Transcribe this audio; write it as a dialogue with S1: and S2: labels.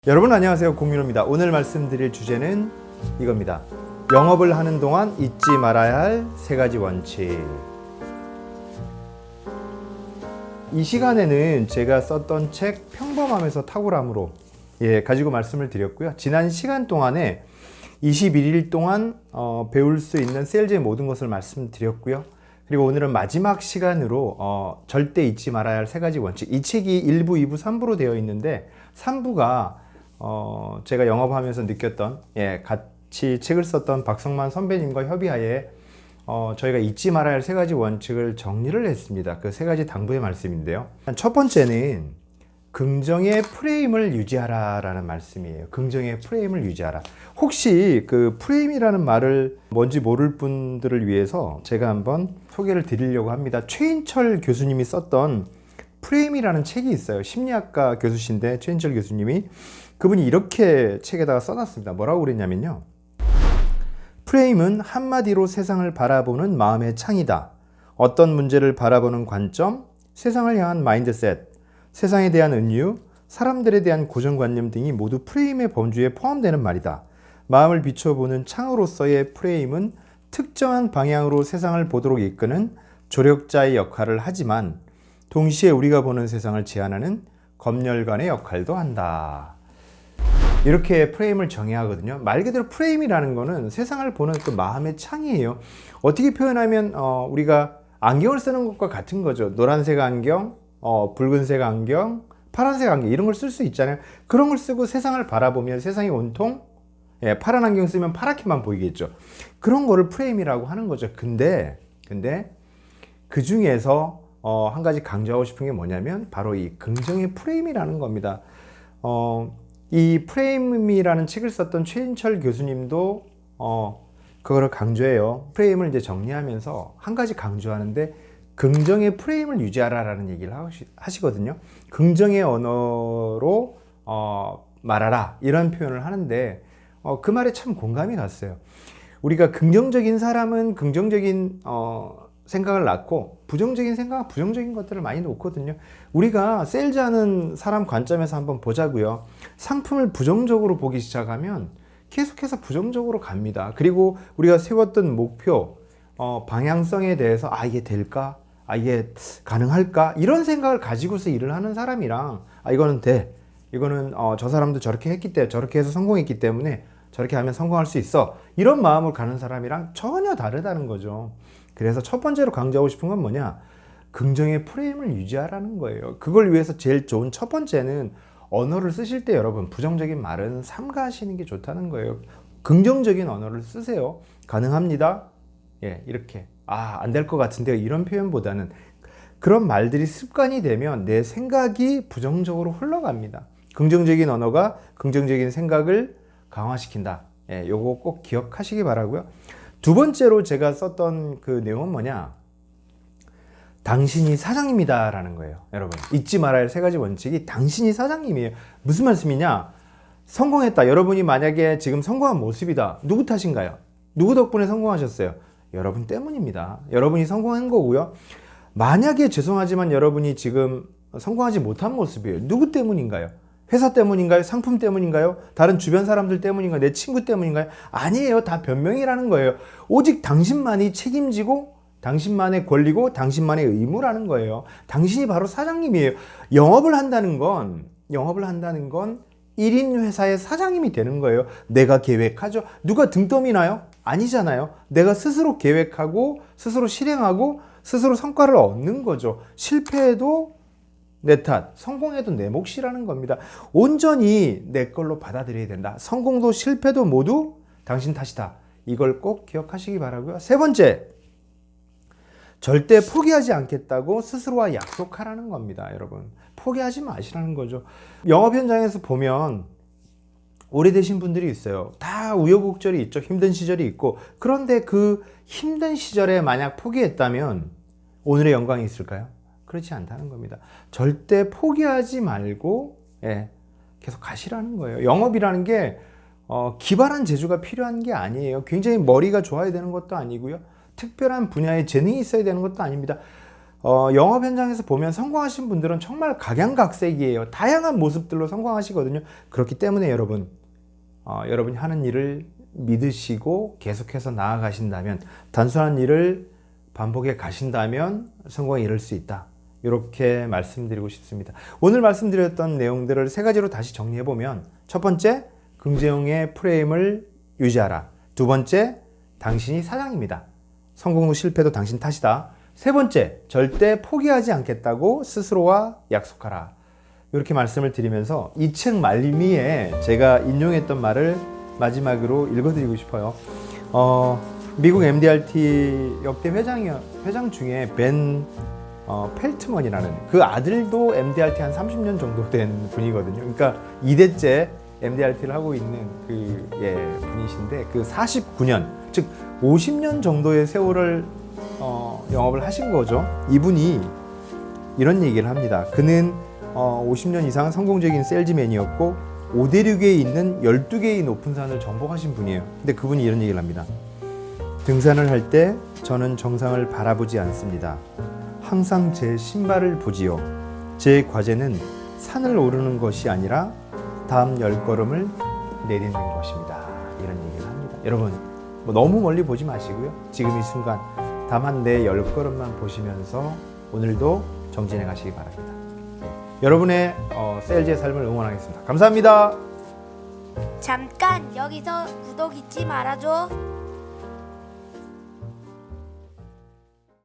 S1: 여러분 안녕하세요, 공민호입니다. 오늘 말씀드릴 주제는 이겁니다. 영업을 하는 동안 잊지 말아야 할 세 가지 원칙. 이 시간에는 제가 썼던 책 평범함에서 탁월함으로 가지고 말씀을 드렸고요. 지난 시간 동안에 21일 동안 배울 수 있는 세일즈의 모든 것을 말씀드렸고요. 그리고 오늘은 마지막 시간으로 절대 잊지 말아야 할 세 가지 원칙. 이 책이 1부, 2부, 3부로 되어 있는데 3부가 제가 영업하면서 느꼈던 같이 책을 썼던 박성만 선배님과 협의하에 저희가 잊지 말아야 할 세 가지 원칙을 정리를 했습니다. 그 세 가지 당부의 말씀인데요. 첫 번째는 긍정의 프레임을 유지하라 라는 말씀이에요. 긍정의 프레임을 유지하라. 혹시 그 프레임이라는 말을 뭔지 모를 분들을 위해서 제가 한번 소개를 드리려고 합니다. 최인철 교수님이 썼던 프레임이라는 책이 있어요. 심리학과 교수신데 최인철 교수님이 그분이 이렇게 책에다가 써놨습니다. 뭐라고 그랬냐면요. 프레임은 한마디로 세상을 바라보는 마음의 창이다. 어떤 문제를 바라보는 관점, 세상을 향한 마인드셋, 세상에 대한 은유, 사람들에 대한 고정관념 등이 모두 프레임의 범주에 포함되는 말이다. 마음을 비춰보는 창으로서의 프레임은 특정한 방향으로 세상을 보도록 이끄는 조력자의 역할을 하지만 동시에 우리가 보는 세상을 제한하는 검열관의 역할도 한다. 이렇게 프레임을 정의하거든요. 말 그대로 프레임이라는 거는 세상을 보는 그 마음의 창이에요. 어떻게 표현하면 우리가 안경을 쓰는 것과 같은 거죠. 노란색 안경, 붉은색 안경, 파란색 안경 이런 걸 쓸 수 있잖아요. 그런 걸 쓰고 세상을 바라보면 세상이 온통 파란 안경 쓰면 파랗게만 보이겠죠. 그런 거를 프레임이라고 하는 거죠. 근데 그 중에서 한 가지 강조하고 싶은 게 뭐냐면 바로 이 긍정의 프레임이라는 겁니다. 이 프레임이라는 책을 썼던 최인철 교수님도 그거를 강조해요. 프레임을 이제 정리하면서 한 가지 강조하는데 긍정의 프레임을 유지하라라는 얘기를 하시거든요. 긍정의 언어로 말하라 이런 표현을 하는데 그 말에 참 공감이 갔어요. 우리가 긍정적인 사람은 긍정적인 생각을 낳고 부정적인 생각은 부정적인 것들을 많이 놓거든요. 우리가 세일즈하는 사람 관점에서 한번 보자고요. 상품을 부정적으로 보기 시작하면 계속해서 부정적으로 갑니다. 그리고 우리가 세웠던 목표, 방향성에 대해서 이게 될까? 이게 가능할까? 이런 생각을 가지고서 일을 하는 사람이랑 이거는 돼. 이거는 저 사람도 저렇게 했기 때문에 저렇게 해서 성공했기 때문에 저렇게 하면 성공할 수 있어. 이런 마음을 가는 사람이랑 전혀 다르다는 거죠. 그래서 첫 번째로 강조하고 싶은 건 뭐냐? 긍정의 프레임을 유지하라는 거예요. 그걸 위해서 제일 좋은 첫 번째는 언어를 쓰실 때 여러분 부정적인 말은 삼가하시는 게 좋다는 거예요. 긍정적인 언어를 쓰세요. 가능합니다. 이렇게 안 될 것 같은데요. 이런 표현보다는 그런 말들이 습관이 되면 내 생각이 부정적으로 흘러갑니다. 긍정적인 언어가 긍정적인 생각을 강화시킨다. 요거 꼭 기억하시기 바라고요. 두 번째로 제가 썼던 그 내용은 뭐냐? 당신이 사장님이다 라는 거예요. 여러분 잊지 말아야 할 세 가지 원칙이 당신이 사장님이에요. 무슨 말씀이냐? 성공했다. 여러분이 만약에 지금 성공한 모습이다. 누구 탓인가요? 누구 덕분에 성공하셨어요? 여러분 때문입니다. 여러분이 성공한 거고요. 만약에 죄송하지만 여러분이 지금 성공하지 못한 모습이에요. 누구 때문인가요? 회사 때문인가요? 상품 때문인가요? 다른 주변 사람들 때문인가요? 내 친구 때문인가요? 아니에요. 다 변명이라는 거예요. 오직 당신만이 책임지고 당신만의 권리고 당신만의 의무라는 거예요. 당신이 바로 사장님이에요. 영업을 한다는 건 1인 회사의 사장님이 되는 거예요. 내가 계획하죠. 누가 등 떠미나요? 아니잖아요. 내가 스스로 계획하고 스스로 실행하고 스스로 성과를 얻는 거죠. 실패해도 내 탓, 성공해도 내 몫이라는 겁니다. 온전히 내 걸로 받아들여야 된다. 성공도 실패도 모두 당신 탓이다. 이걸 꼭 기억하시기 바라고요. 세 번째, 절대 포기하지 않겠다고 스스로와 약속하라는 겁니다. 여러분 포기하지 마시라는 거죠. 영업 현장에서 보면 오래되신 분들이 있어요. 다 우여곡절이 있죠. 힘든 시절이 있고 그런데 그 힘든 시절에 만약 포기했다면 오늘의 영광이 있을까요? 그렇지 않다는 겁니다. 절대 포기하지 말고 계속 가시라는 거예요. 영업이라는 게 기발한 재주가 필요한 게 아니에요. 굉장히 머리가 좋아야 되는 것도 아니고요. 특별한 분야에 재능이 있어야 되는 것도 아닙니다. 영업 현장에서 보면 성공하신 분들은 정말 각양각색이에요. 다양한 모습들로 성공하시거든요. 그렇기 때문에 여러분, 여러분이 하는 일을 믿으시고 계속해서 나아가신다면, 단순한 일을 반복해 가신다면 성공에 이를 수 있다. 이렇게 말씀드리고 싶습니다. 오늘 말씀드렸던 내용들을 세 가지로 다시 정리해보면, 첫 번째, 긍정의 프레임을 유지하라. 두 번째, 당신이 사장입니다. 성공도 실패도 당신 탓이다. 세 번째, 절대 포기하지 않겠다고 스스로와 약속하라. 이렇게 말씀을 드리면서 이 책 말미에 제가 인용했던 말을 마지막으로 읽어드리고 싶어요. 미국 MDRT 역대 회장 중에 벤 펠트먼이라는 그 아들도 MDRT 한 30년 정도 된 분이거든요. 그러니까 2대째 MDRT를 하고 있는 분이신데, 그 49년, 즉 50년 정도의 세월을 영업을 하신 거죠. 이분이 이런 얘기를 합니다. 그는 50년 이상 성공적인 셀즈맨이었고 5대륙에 있는 12개의 높은 산을 정복하신 분이에요. 근데 그분이 이런 얘기를 합니다. 등산을 할 때 저는 정상을 바라보지 않습니다. 항상 제 신발을 보지요. 제 과제는 산을 오르는 것이 아니라 다음 10걸음을 내딛는 것입니다. 이런 얘기를 합니다. 여러분, 너무 멀리 보지 마시고요. 지금 이 순간 다만 내 10걸음만 보시면서 오늘도 정진해 가시기 바랍니다. 여러분의 세일즈의 삶을 응원하겠습니다. 감사합니다.
S2: 잠깐 여기서 구독 잊지 말아줘.